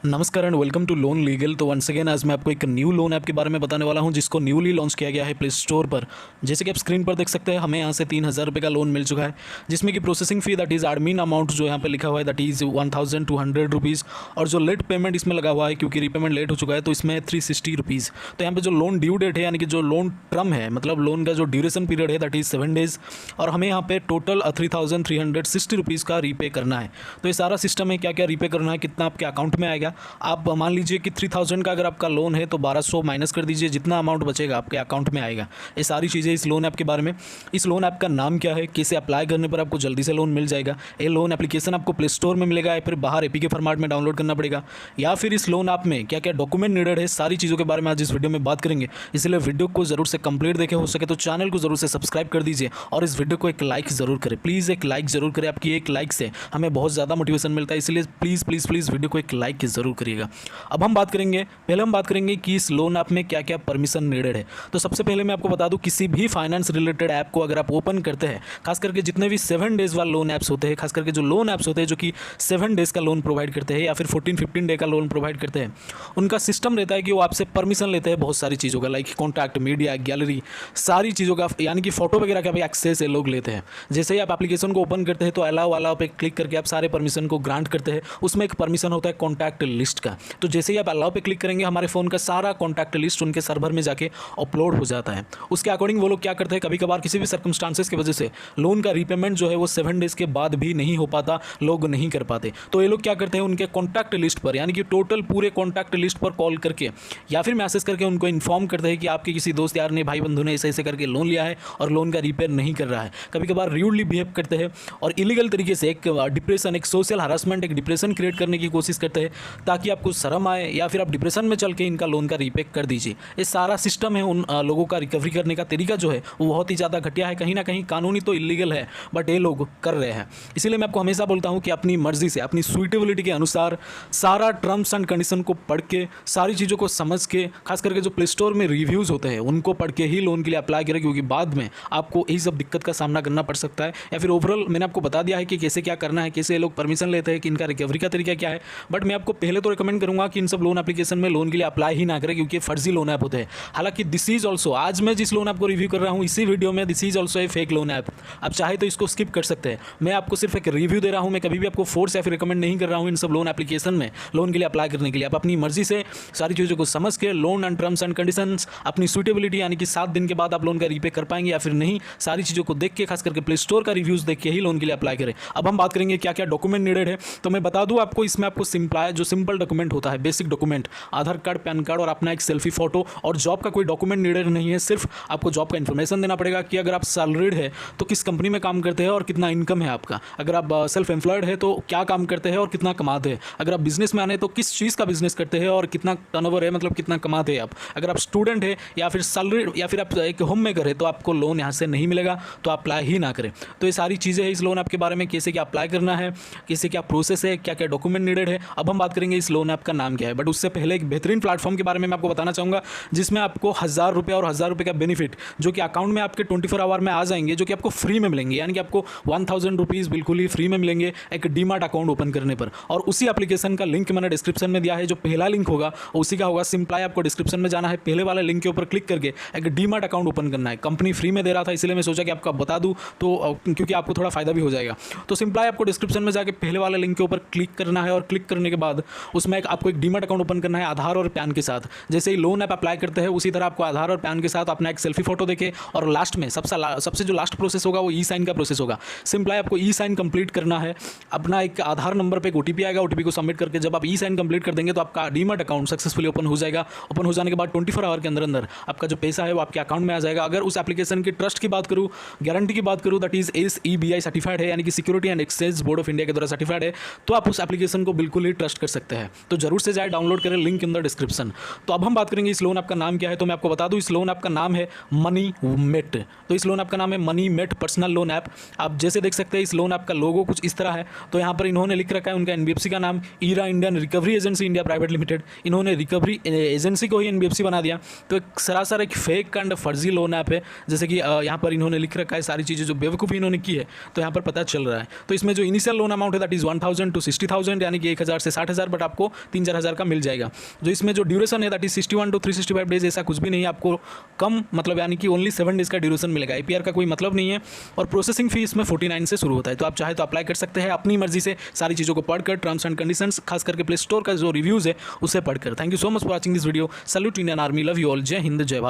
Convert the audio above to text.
नमस्कार and welcome to loan legal. तो once again आज मैं आपको एक न्यू लोन ऐप के बारे में बताने वाला हूं जिसको न्यूली लॉन्च किया गया है प्ले स्टोर पर। जैसे कि आप स्क्रीन पर देख सकते हैं, हमें यहां से 3,000 रुपये का लोन मिल चुका है, जिसमें कि processing fee that is admin amount जो यहाँ पे लिखा हुआ है दैट इज़ 1,200 रुपीज़, और जो लेट पेमेंट इसमें लगा हुआ है क्योंकि रीपेमेंट लेट हो चुका है तो इसमें 360 रुपीज़। तो यहाँ पर जो लोन ड्यू डेट है यानी कि जो लोन टर्म है, मतलब लोन का जो ड्यूरेशन पीरियड है दैट इज़ 7 डेज़, और हमें यहाँ पे टोटल 3,360 रुपीज़ का रीपे करना है। तो ये सारा सिस्टम है, क्या क्या रीपे करना है, कितना आपके अकाउंट में आएगा। आप मान लीजिए कि 3,000 का अगर आपका लोन है तो 1,200 माइनस कर दीजिए, जितना अमाउंट बचेगा आपके अकाउंट में आएगा। ये सारी चीज़ें इस लोन ऐप के बारे में। इस लोन ऐप का नाम क्या है, कैसे अप्लाई करने पर आपको जल्दी से लोन मिल जाएगा, ये लोन एप्लीकेशन आपको प्ले स्टोर में मिलेगा या फिर बाहर एपीके फॉर्मेट में डाउनलोड करना पड़ेगा, या फिर इस लोन ऐप में क्या क्या डॉक्यूमेंट नीडेड है, सारी चीज़ों के बारे में आज इस वीडियो में बात करेंगे। इसलिए वीडियो को जरूर से कंप्लीट देखें, हो सके तो चैनल को जरूर से सब्सक्राइब कर दीजिए और इस वीडियो को एक लाइक ज़रूर करें। प्लीज़ एक लाइक ज़रूर करें, आपकी एक लाइक से हमें बहुत ज़्यादा मोटिवेशन मिलता है, इसलिए प्लीज़ प्लीज़ प्लीज़ वीडियो को एक लाइक ज़रूर करिएगा। अब हम बात करेंगे, पहले हम बात करेंगे कि इस लोन ऐप में क्या क्या परमिशन नीडेड है। तो सबसे पहले मैं आपको बता दूं, किसी भी फाइनेंस रिलेटेड ऐप को अगर आप ओपन करते हैं, खास करके जितने भी 7 डेज़ वाले लोन ऐप्स होते हैं, खास करके जो लोन ऐप्स होते हैं जो कि 7 डेज़ का लोन प्रोवाइड करते हैं या फिर 14-15 डे का लोन प्रोवाइड करते हैं, उनका सिस्टम रहता है कि वो आपसे परमिशन लेते हैं बहुत सारी चीज़ों का, लाइक कॉन्टैक्ट, मीडिया, गैलरी, सारी चीज़ों का, यानी कि फोटो वगैरह का भी एक्सेस है लोग लेते हैं। जैसे ही आप एप्लीकेशन को ओपन करते हैं तो अलाउ वाला पे क्लिक करके आप सारे परमिशन को ग्रांट करते हैं। उसमें एक परमिशन होता है कॉन्टैक्ट लिस्ट का। तो जैसे ही आप अलाउ पे क्लिक करेंगे, हमारे फ़ोन का सारा कॉन्टैक्ट लिस्ट उनके सर्वर में जाके अपलोड हो जाता है। उसके अकॉर्डिंग वो लोग क्या करते हैं, कभी कभार किसी भी सर्कमस्टांसेस की वजह से लोन का रीपेमेंट जो है वो 7 डेज़ के बाद भी नहीं हो पाता, लोग नहीं कर पाते, तो ये लोग क्या करते हैं, उनके कॉन्टैक्ट लिस्ट पर यानी कि टोटल पूरे कॉन्टैक्ट लिस्ट पर कॉल करके या फिर मैसेज करके उनको इन्फॉर्म करते हैं कि आपके किसी दोस्त यार ने, भाई बंधु ने ऐसे ऐसे करके लोन लिया है और लोन का रिपेयर नहीं कर रहा है। कभी कभार र्यूडली बिहेव करते हैं और इलीगल तरीके से एक डिप्रेशन, एक सोशल हरासमेंट, एक डिप्रेशन क्रिएट करने की कोशिश करते हैं ताकि आपको शर्म आए या फिर आप डिप्रेशन में चल के इनका लोन का रीपे कर दीजिए। ये सारा सिस्टम है, उन लोगों का रिकवरी करने का तरीका जो है वो बहुत ही ज़्यादा घटिया है, कहीं ना कहीं कानूनी तो इलीगल है बट ये लोग कर रहे हैं। इसीलिए मैं आपको हमेशा बोलता हूं कि अपनी मर्जी से, अपनी सुइटेबिलिटी के अनुसार सारा टर्म्स एंड कंडीशन को पढ़ के, सारी चीज़ों को समझ के, खास करके जो प्ले स्टोर में रिव्यूज़ होते हैं उनको पढ़ के ही लोन के लिए अप्लाई करें, क्योंकि बाद में आपको यही सब दिक्कत का सामना करना पड़ सकता है। या फिर ओवरऑल मैंने आपको बता दिया है कि कैसे क्या करना है, कैसे लोग परमिशन लेते हैं, कि इनका रिकवरी का तरीका क्या है, बट मैं आपको पहले तो रिकमेंड करूँगा कि इन सब लोन एप्लीकेशन में लोन के लिए अप्लाई ही ना करें, क्योंकि फर्जी लोन ऐप होते हैं। हालांकि दिस इज ऑल्सो, आज मैं जिस लोन ऐप को रिव्यू कर रहा हूँ इसी वीडियो में, this is also a fake loan app. आप चाहे तो इसको स्किप कर सकते हैं, मैं आपको सिर्फ एक रिव्यू दे रहा हूँ, मैं कभी भी आपको फोर्स या फिर रिकमेंड नहीं कर रहा हूँ इन सब लोन एप्लीकेशन में लोन के लिए अप्लाई करने के लिए। आप अपनी मर्जी से सारी चीज़ों को समझ के loan and terms and conditions, अपनी सुइटेबिलिटी यानी कि 7 दिन के बाद आप लोन का रीपे कर पाएंगे या फिर नहीं, सारी चीज़ों को देख के, खास करके प्ले स्टोर का रिव्यूज़ देख के ही लोन के लिए अप्लाई करें। अब हम बात करेंगे क्या क्या डॉक्यूमेंट नीडेड है। तो मैं बता दूँ आपको, इसमें आपको सिंपल डॉक्यूमेंट होता है, बेसिक डॉक्यूमेंट, आधार कार्ड, पैन कार्ड और अपना एक सेल्फी फोटो, और जॉब का कोई डॉक्यूमेंट नीडेड नहीं है। सिर्फ आपको जॉब का इन्फॉर्मेशन देना पड़ेगा कि अगर आप सैलरीड है तो किस कंपनी में काम करते हैं और कितना इनकम है आपका, अगर आप सेल्फ एम्प्लॉयड है तो क्या काम करते हैं और कितना कमाते हैं, अगर आप बिजनेस मैन है तो किस चीज़ का बिजनेस करते हैं और कितना टर्नओवर है, मतलब कितना कमाते हैं आप, अगर आप स्टूडेंट है या फिर सैलरीड या फिर आप एक होम मेकर है तो आपको लोन यहाँ से नहीं मिलेगा, तो अप्लाई ही ना करें। तो ये सारी चीज़ें हैं इस लोन ऐप के बारे में, कैसे क्या अप्लाई करना है, कैसे क्या प्रोसेस है, क्या क्या डॉक्यूमेंट नीडेड है। अब हम बात करेंगे इस लोन ऐप का नाम क्या है, बट उससे पहले एक बेहतरीन प्लेटफॉर्म के बारे में मैं आपको बताना चाहूँगा जिसमें आपको 1,000 रुपये और 1,000 रुपये का बेनिफिट जो कि अकाउंट में आपके 24 आवर में आ जाएंगे, जो कि आपको फ्री में मिलेंगे, यानी कि आपको 1,000 रुपीज़ बिल्कुल ही फ्री में मिलेंगे एक डीमार्ट अकाउंट ओपन करने पर। और उसी एप्लीकेशन का लिंक मैंने डिस्क्रिप्शन में दिया है, जो पहला लिंक होगा उसी का होगा। सिंपली आपको डिस्क्रिप्शन में जाना है, पहले वाले लिंक के ऊपर क्लिक करके एक डीमार्ट अकाउंट ओपन करना है। कंपनी फ्री में दे रहा था इसलिए मैं सोचा कि आपको बता दूँ, तो क्योंकि आपको थोड़ा फायदा भी हो जाएगा। तो सिंपली आपको डिस्क्रिप्शन में जाकर पहले वाले लिंक के ऊपर क्लिक करना है और क्लिक करने के बाद उसमें आपको एक डीमार्ट अकाउंट ओपन करना है आधार और पैन के साथ। जैसे ही लोन ऐप अप्लाई करते हैं उसी तरह आपको आधार और पैन के साथ अपना एक सेल्फी फोटो देके, और लास्ट में सबसे जो लास्ट प्रोसेस होगा वो ई साइन का प्रोसेस होगा। सिंपली आपको ई साइन कंप्लीट करना है, अपना एक आधार नंबर पे एक ओटीपी आएगा, ओटीपी को सबमिट करके जब आप ई साइन कंप्लीट कर देंगे तो आपका डीमार्ट अकाउंट सक्सेसफुली ओपन हो जाएगा। ओपन हो जाने के बाद 24 आवर के अंदर अंदर आपका जो पैसा है वो आपके अकाउंट में आ जाएगा। अगर उस एप्लीकेशन की ट्रस्ट की बात करूँ, गारंटी की बात करूँ, दैट इज SEBI सर्टिफाइड है, यानी कि security and exchange board of India के द्वारा सर्टिफाइड है, तो आप उस एप्लीकेशन को बिल्कुल ही ट्रस्ट कर सकते हैं। तो जरूर से जाए डाउनलोड करें, लिंक इन द डिस्क्रिप्शन। तो अब हम बात करेंगे इस लोन ऐप का नाम क्या है। तो मैं आपको बता दूं, इस लोन ऐप का नाम है मनी मेट। तो इस लोन ऐप का नाम है Money Mate personal loan app. आप जैसे देख सकते हैं इस लोन ऐप का लोगो कुछ इस तरह है। तो यहाँ पर इन्होंने लिख रखा है उनका NBFC का नाम, Era Indian Recovery Agency India Private Limited. इन्होंने रिकवरी एजेंसी को ही NBFC बना दिया। तो एक सरासर एक फेक एंड फर्जी लोन ऐप है, जैसे कि यहाँ पर इन्होंने लिख रखा है सारी चीज़ें जो बेवकूफ़ी इन्होंने की है, तो यहाँ पर पता चल रहा है। तो इसमें जो इनिशियल लोन अमाउंट है दैट इज 1,000 to 60,000, यानी कि 1,000 से 60,000 बट आपको 3-4 हज़ार का मिल जाएगा। जो इसमें जो ड्यूरेशन है दैट इज 61 to 365 डेज, ऐसा कुछ भी नहीं है, आपको कम मतलब यानी कि ओनली 7 डेज का ड्यूरेशन मिलेगा। APR का कोई मतलब नहीं है और प्रोसेसिंग फी इसमें 49 से शुरू होता है। तो आप चाहे तो अप्लाई कर सकते हैं अपनी मर्जी से, सारी चीज़ों को पढ़कर, टर्म्स एंड कंडीशंस, खास करके प्ले स्टोर का जो रिव्यूज़ है उसे पढ़कर। Thank you so much for watching this video. Salute Indian army, love you all, जय हिंद, जय भारत।